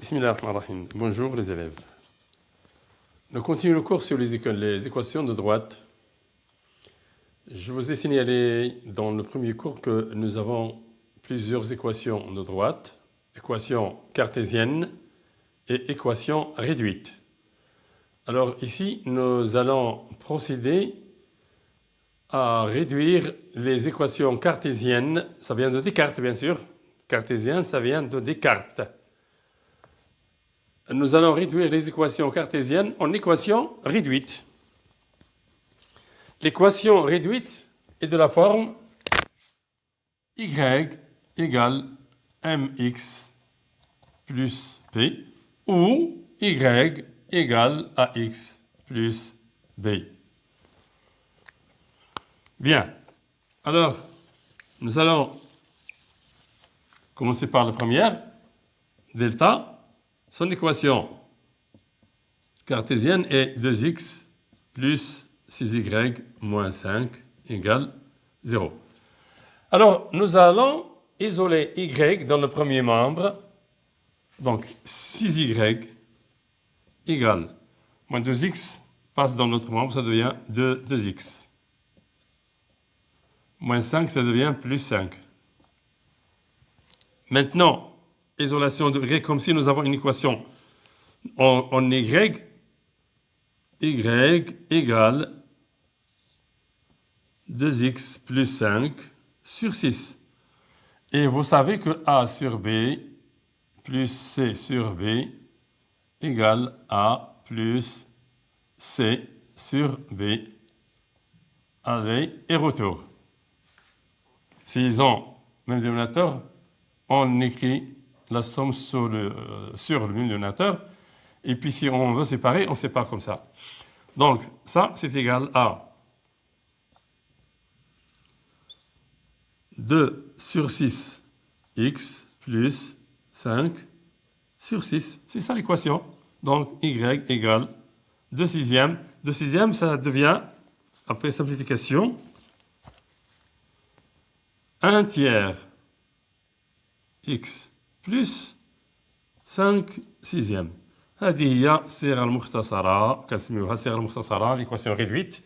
Bismillahirrahmanirrahim. Bonjour les élèves. Nous continuons le cours sur les équations de droite. Je vous ai signalé dans le premier cours que nous avons plusieurs équations de droite, équations cartésiennes et équations réduites. Alors ici, nous allons procéder à réduire les équations cartésiennes. Ça vient de Descartes, bien sûr. Cartésien, ça vient de Descartes. Nous allons réduire les équations cartésiennes en équations réduites. L'équation réduite est de la forme y égale mx plus p ou y égale ax plus b. Bien. Alors, nous allons commencer par la première, delta. Son équation cartésienne est 2x plus 6y moins 5 égale 0. Alors, nous allons isoler y dans le premier membre. Donc, 6y égale moins 2x passe dans l'autre membre, ça devient 2x. Moins 5, ça devient plus 5. Maintenant, isolation de y, comme si nous avons une équation en y égale 2x plus 5 sur 6. Et vous savez que a sur b plus c sur b égale a plus c sur b. Aller et retour. S'ils ont même dénominateur, on écrit la somme sur le même dénominateur. Et puis si on veut séparer, on sépare comme ça. Donc ça, c'est égal à 2 sur 6 x plus 5 sur 6. C'est ça l'équation. Donc y égale 2 sixièmes. 2 sixièmes, ça devient, après simplification, 1 tiers x plus 5 sixièmes. هذه هي الصيغة المختصرة كنسميوها الصيغة المختصرة l'équation réduite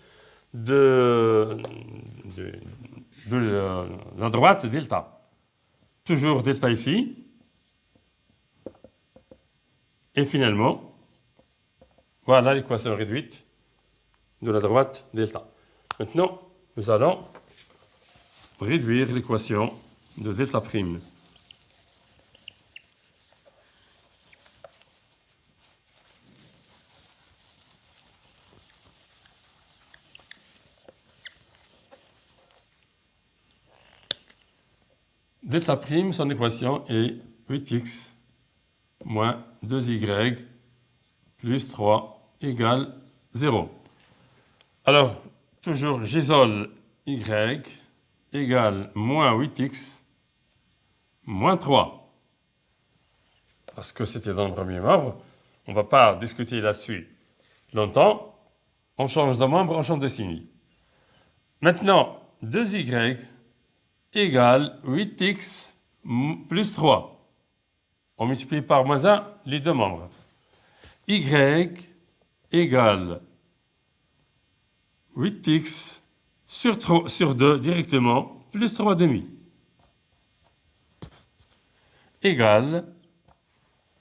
de la droite delta. Toujours delta ici. Et finalement, voilà l'équation réduite de la droite delta. Maintenant, nous allons réduire l'équation de delta prime. Delta prime, son équation est 8x moins 2y plus 3 égale 0. Alors, toujours, j'isole y égale moins 8x moins 3. Parce que c'était dans le premier membre, on ne va pas discuter là-dessus longtemps. On change de membre, on change de signe. Maintenant, 2y égale 8x plus 3. On multiplie par moins 1 les deux membres. Y égale 8x sur 2 directement, plus 3 demi. Égale,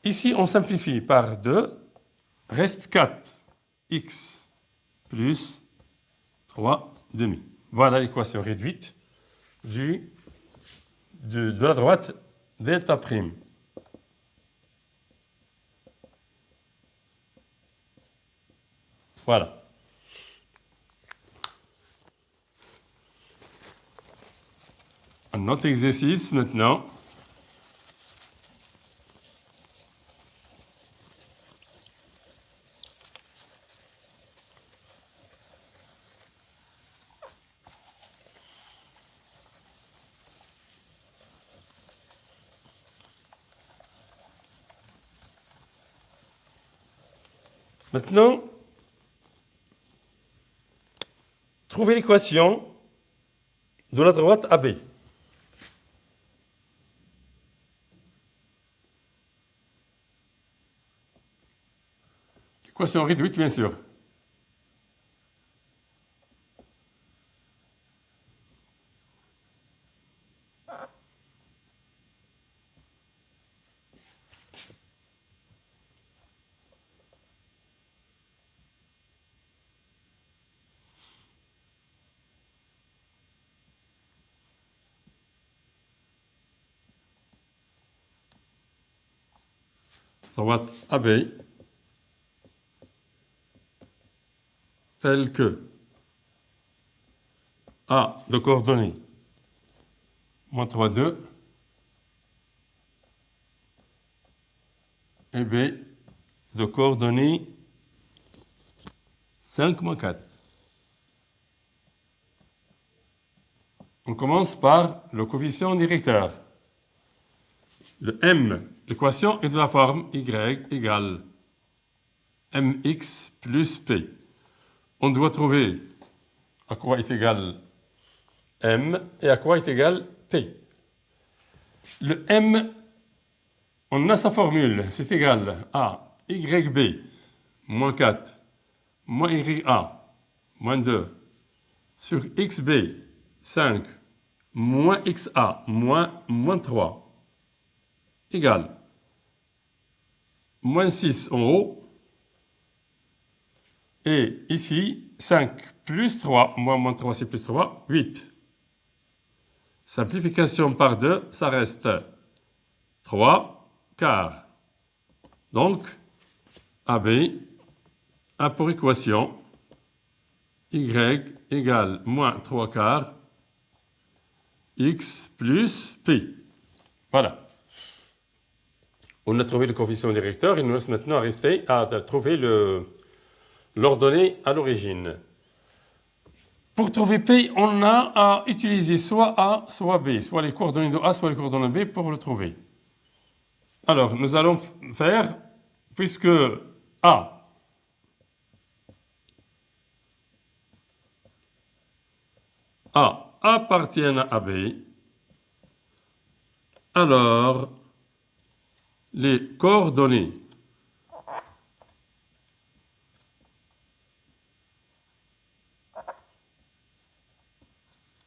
ici on simplifie par 2, reste 4x plus 3 demi. Voilà l'équation réduite de la droite delta prime. Voilà. Un autre exercice maintenant. Maintenant, trouvez l'équation de la droite AB. Équation réduite, bien sûr. Droite AB telle que A de coordonnées moins 3, 2 et B de coordonnées 5, moins 4. On commence par le coefficient directeur. Le M, l'équation est de la forme y égale mx plus p. On doit trouver à quoi est égal m et à quoi est égal p. Le m, on a sa formule, c'est égal à yb moins 4 moins ya moins 2 sur xb 5 moins xa moins 3 égale moins 6 en haut, et ici 5 plus 3, moins 3 c'est plus 3, 8. Simplification par 2, ça reste 3 quarts. Donc, AB a pour équation y égale moins 3 quarts x plus p. Voilà. On a trouvé le coefficient directeur, il nous reste maintenant à trouver l'ordonnée à l'origine. Pour trouver P, on a à utiliser soit A, soit B, soit les coordonnées de A, soit les coordonnées B pour le trouver. Alors, nous allons faire, puisque A appartient à B, alors les coordonnées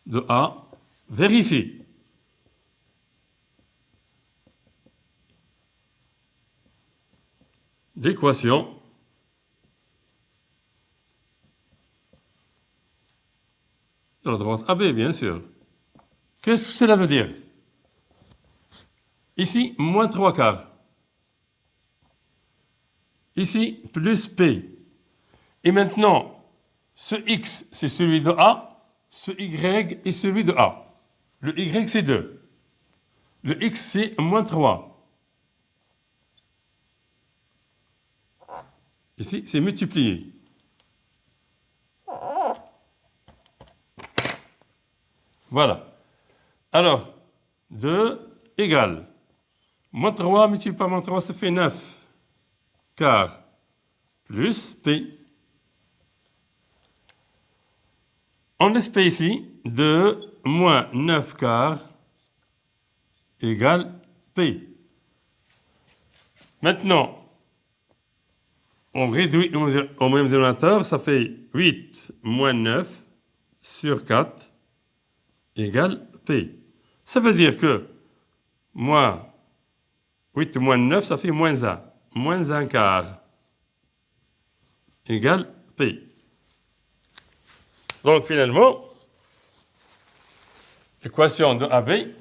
de A vérifient l'équation de la droite AB, bien sûr. Qu'est-ce que cela veut dire? Ici, moins 3 quarts. Ici, plus P. Et maintenant, ce X, c'est celui de A, ce Y est celui de A. Le Y, c'est 2. Le X, c'est moins 3. Ici, c'est multiplié. Voilà. Alors, 2 égale moins 3 multiplié par moins 3, ça fait 9 quarts plus P. On laisse P ici, 2 moins 9 quarts égale P. Maintenant, on réduit au même dénominateur, ça fait 8 moins 9 sur 4 égale P. Ça veut dire que moins 8 moins 9, ça fait moins 1. Moins 1 quart égale P. Donc finalement, l'équation de AB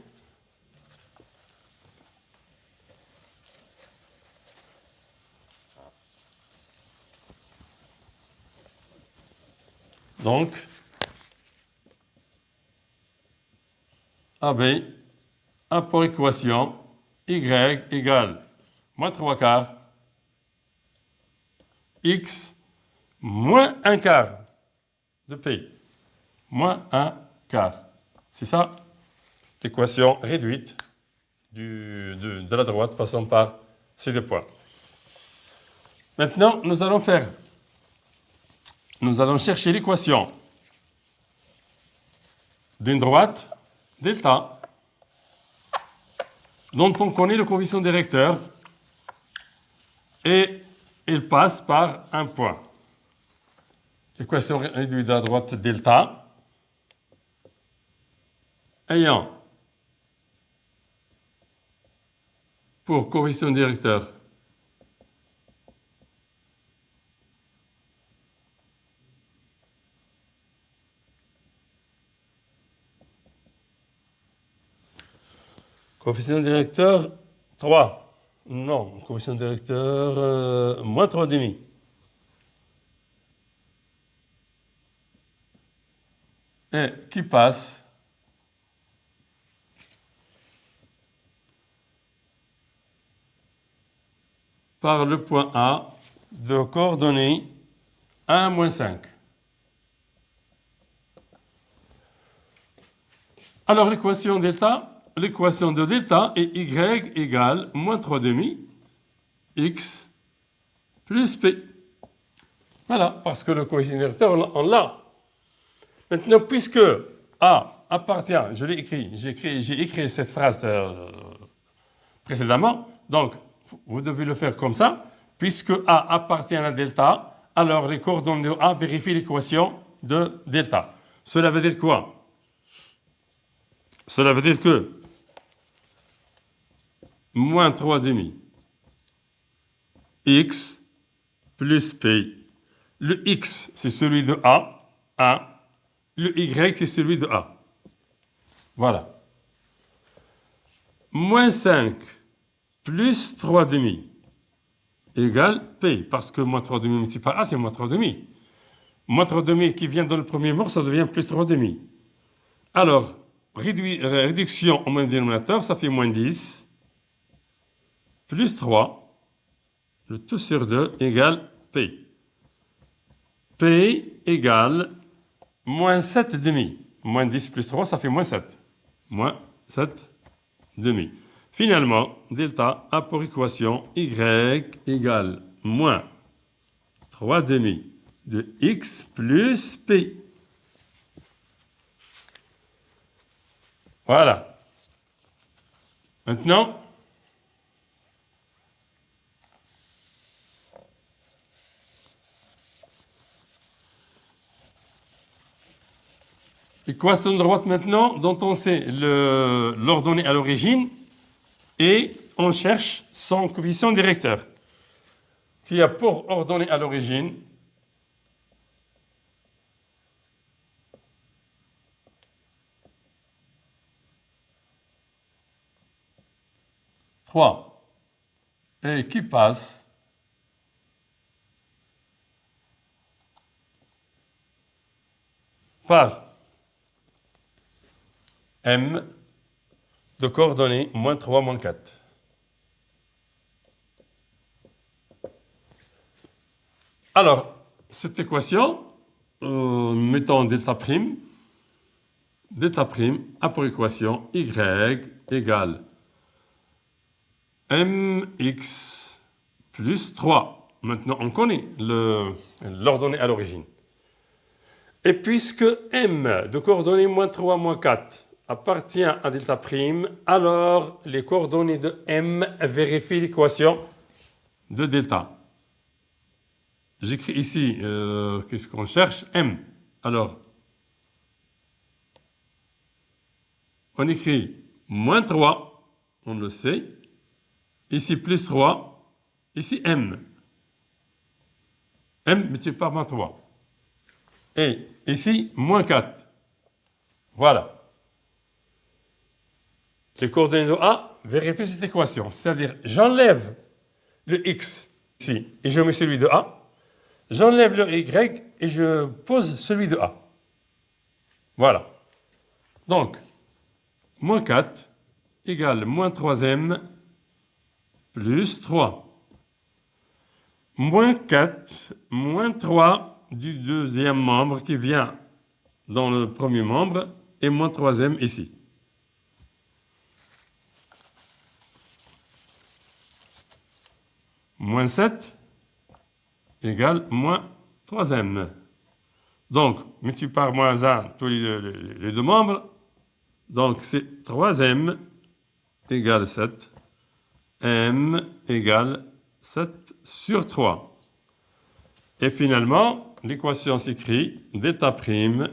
donc AB a pour équation y égale moins 3 quarts x moins 1 quart de P. Moins 1 quart. C'est ça l'équation réduite de la droite passant par ces deux points. Maintenant, nous allons chercher l'équation d'une droite delta dont on connaît le coefficient directeur et il passe par un point. Équation réduite à droite delta ayant pour coefficient directeur coefficient directeur 3. Non, coefficient directeur moins 3,5. Et qui passe par le point A de coordonnées 1, moins 5. Alors l'équation de delta est y égale moins 3,5 x plus p. Voilà, parce que le coefficient directeur, on l'a. Maintenant, puisque A appartient, je l'ai écrit, j'ai écrit cette phrase précédemment, donc vous devez le faire comme ça. Puisque A appartient à delta, alors les coordonnées de A vérifient l'équation de delta. Cela veut dire quoi? Cela veut dire que moins 3,5 x plus p. Le x, c'est celui de A, 1. Le y, c'est celui de A. Voilà. Moins 5 plus 3,5 égale P, parce que moins 3,5 multiplié par A, c'est moins 3,5. Moins 3,5 qui vient dans le premier mot, ça devient plus 3,5. Alors, réduction au même dénominateur, ça fait moins 10, plus 3, le tout sur 2 égale P. P égale moins 7,5. Moins 10 plus 3, ça fait moins 7. Moins 7,5. Finalement, delta a pour équation y égale moins 3,5 de x plus p. Voilà. Maintenant, l'équation de droite maintenant, dont on sait l'ordonnée à l'origine, et on cherche son coefficient directeur, qui a pour ordonnée à l'origine trois, et qui passe par M de coordonnées moins 3, moins 4. Alors, cette équation, mettons delta prime a pour équation y égale mx plus 3. Maintenant, on connaît l'ordonnée à l'origine. Et puisque m de coordonnées moins 3, moins 4 appartient à delta prime, alors les coordonnées de m vérifient l'équation de delta. J'écris ici, qu'est-ce qu'on cherche? M. Alors, on écrit moins 3, on le sait. Ici, plus 3. Ici, M. M multiplié par moins 3. Et ici, moins 4. Voilà. Les coordonnées de A vérifient cette équation. C'est-à-dire, j'enlève le x ici et je mets celui de A. J'enlève le y et je pose celui de A. Voilà. Donc, moins 4 égale moins 3m plus 3. Moins 4, moins 3 du deuxième membre qui vient dans le premier membre et moins 3m ici. Moins 7 égale moins 3m. Donc, multiplié par moins 1 tous les deux membres. Donc, c'est 3m égale 7. M égale 7 sur 3. Et finalement, l'équation s'écrit delta prime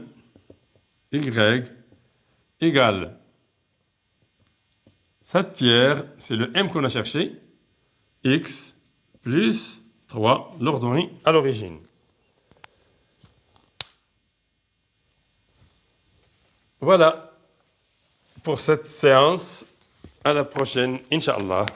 y égale 7 tiers, c'est le m qu'on a cherché, x plus 3 l'ordonnée à l'origine. Voilà pour cette séance. À la prochaine, Inch'Allah.